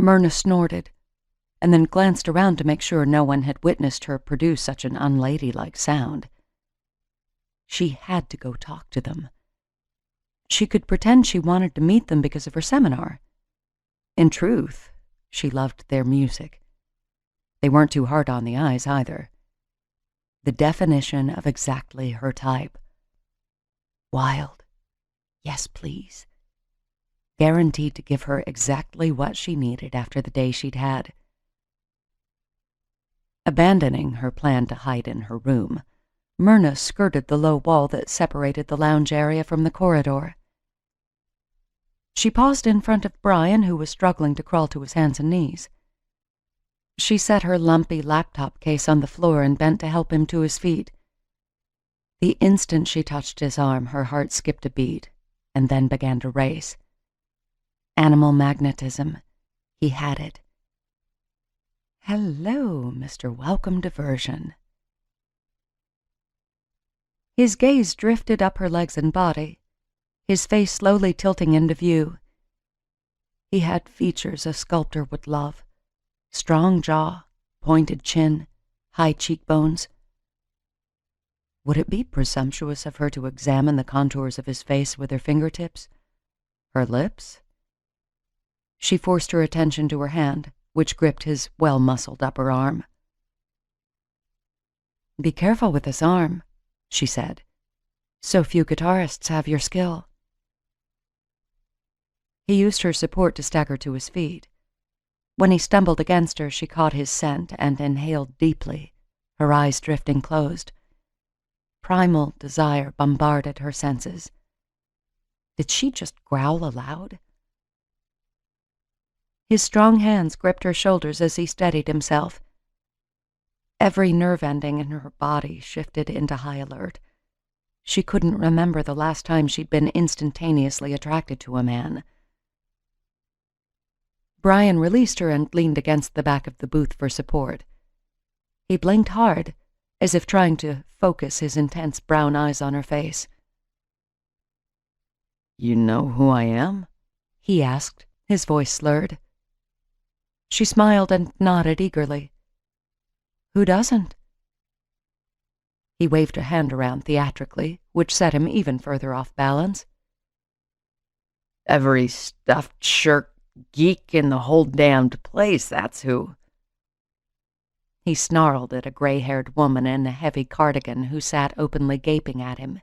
Myrna snorted, and then glanced around to make sure no one had witnessed her produce such an unladylike sound. She had to go talk to them. She could pretend she wanted to meet them because of her seminar. In truth, she loved their music. They weren't too hard on the eyes, either. The definition of exactly her type. Wild. Yes, please. Guaranteed to give her exactly what she needed after the day she'd had. Abandoning her plan to hide in her room, Myrna skirted the low wall that separated the lounge area from the corridor. She paused in front of Brian, who was struggling to crawl to his hands and knees. She set her lumpy laptop case on the floor and bent to help him to his feet. The instant she touched his arm, her heart skipped a beat and then began to race. Animal magnetism. He had it. Hello, Mr. Welcome Diversion. His gaze drifted up her legs and body, his face slowly tilting into view. He had features a sculptor would love. Strong jaw, pointed chin, high cheekbones. Would it be presumptuous of her to examine the contours of his face with her fingertips? Her lips? She forced her attention to her hand, which gripped his well-muscled upper arm. "Be careful with this arm," she said. "So few guitarists have your skill." He used her support to stagger to his feet. When he stumbled against her, she caught his scent and inhaled deeply, her eyes drifting closed. Primal desire bombarded her senses. Did she just growl aloud? His strong hands gripped her shoulders as he steadied himself. Every nerve ending in her body shifted into high alert. She couldn't remember the last time she'd been instantaneously attracted to a man. Brian released her and leaned against the back of the booth for support. He blinked hard, as if trying to focus his intense brown eyes on her face. "You know who I am?" he asked, his voice slurred. She smiled and nodded eagerly. "Who doesn't?" He waved a hand around theatrically, which set him even further off balance. "Every stuffed shirt geek in the whole damned place, that's who." He snarled at a gray-haired woman in a heavy cardigan who sat openly gaping at him.